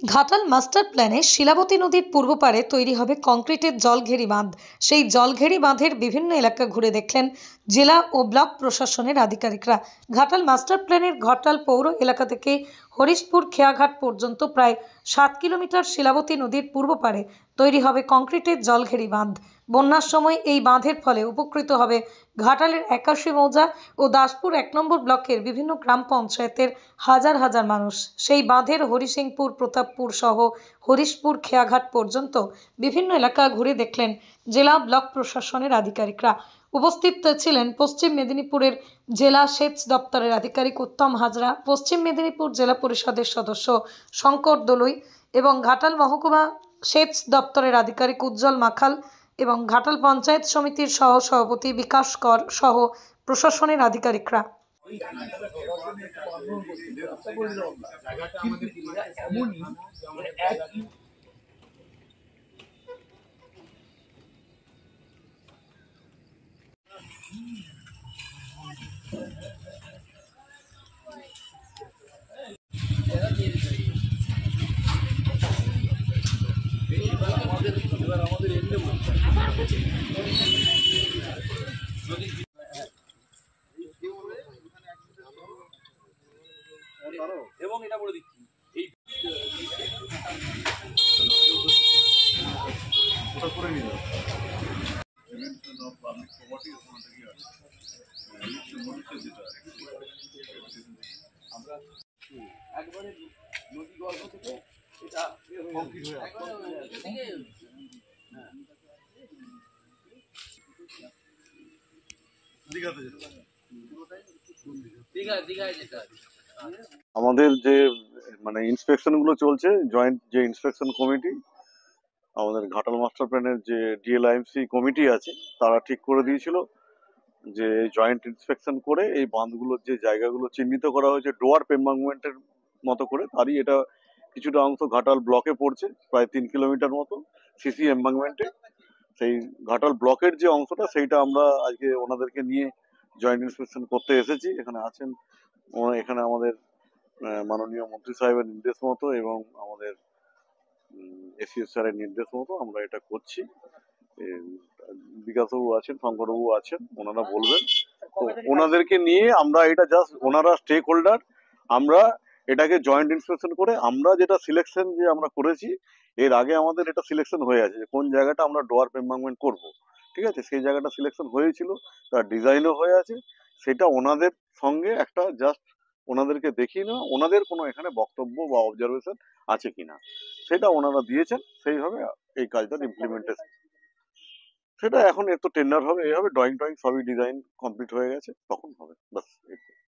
Ghatal master প্ল্যানে শিলাবতী নদীর পূর্ব পারে তৈরি হবে কংক্রিটের জলঘেরি বাঁধ। সেই জলঘেরি বাঁধের বিভিন্ন এলাকা ঘুরে দেখলেন জেলা ও ব্লক প্রশাসনের আধিকারিকরা। ঘাটাল মাস্টার প্ল্যানের ঘাটাল পৌর এলাকা থেকে হরিশপুর খেয়াঘাট পর্যন্ত প্রায় 7 কিলোমিটার শিলাবতী নদীর পূর্ব পারে তৈরি হবে কংক্রিটের জলঘেরি বাঁধ। বন্যার সময় এই বাঁধের ফলে উপকৃত হবে ঘাটালের 81 মৌজা ও দাসপুর 1 নম্বর ব্লকের বিভিন্ন গ্রাম পঞ্চায়েতের হাজার হাজার মানুষ। সেই বাঁধের হরিসিংপুর, প্রতাপপুর সহ হরিশপুর খেয়াঘাট পর্যন্ত বিভিন্ন এলাকা ঘুরে দেখলেন জেলা ব্লক প্রশাসনের আধিকারিকরা। উপস্থিত ছিলেন পশ্চিম মেদিনীপুরের জেলা সেচ দপ্তরের আধিকারিক উত্তম হাজরা, পশ্চিম মেদিনীপুর জেলা পরিষদের সদস্য শঙ্কর দলুই এবং ঘাটাল মহকুমা সেচ দপ্তরের আধিকারিক উজ্জ্বল মাখাল এবং ঘাটাল পঞ্চায়েত সমিতির সহ সভাপতি বিকাশ কর সহ প্রশাসনের আধিকারিকরা। এবং এটা বলে দিচ্ছি এই করে নিল আমরা একবারে নদী গর্ভ থেকে এটা আমাদের যে মানে ইন্সপেকশন গুলো চলছে, জয়েন্ট যে ইন্সপেকশন কমিটি, আমাদের ঘাটাল মাস্টার প্ল্যানের যে ডিএলআইএমসি কমিটি আছে, তারা ঠিক করে দিয়েছিল যে জয়েন্ট ইন্সপেকশন করে এই বাঁধগুলোর যে জায়গাগুলো চিহ্নিত করা হয়েছে ডোয়ার্প এম্বাঙ্কমেন্টের মতো করে, তারই এটা কিছুটা অংশ ঘাটাল ব্লকে পড়ছে, প্রায় 3 কিলোমিটার মতো সিসি এম্বাঙ্কমেন্টে। সেই ঘাটাল ব্লকের যে অংশটা, সেইটা আমরা আজকে ওনাদেরকে নিয়ে জয়েন্ট ইন্সপেকশন করতে এসেছি। এখানে আছেন এখানে আমাদের মাননীয় মন্ত্রী সাহেবের নির্দেশ মতো এবং আমাদের এসিএস স্যারের নির্দেশ মতো আমরা এটা করছি। বিকাশবাবু আছেন, শঙ্করবাবু আছেন, ওনারা বলবেন। তো ওনাদেরকে নিয়ে আমরা এটা জাস্ট, ওনারা স্টেক হোল্ডার, আমরা এটাকে জয়েন্ট ইন্সপেকশন করে আমরা যেটা সিলেকশন যে আমরা করেছি, এর আগে আমাদের এটা সিলেকশন হয়ে আছে যে কোন জায়গাটা আমরা ডোয়ার্প এম্বাঙ্কমেন্ট করব, ঠিক আছে? সেই জায়গাটা সিলেকশন হয়েছিল, তার ডিজাইনও হয়ে আছে। সেটা ওনাদের সঙ্গে একটা জাস্ট ওনাদেরকে দেখিয়ে নেওয়া, ওনাদের কোনো এখানে বক্তব্য বা অবজারভেশন আছে কিনা সেটা ওনারা দিয়েছেন, সেইভাবে এই কাজটার ইমপ্লিমেন্টেশন। সেটা এখন এত টেন্ডার হবে, এই হবে, ড্রয়িং সবই ডিজাইন কমপ্লিট হয়ে গেছে, তখন হবে, বাস।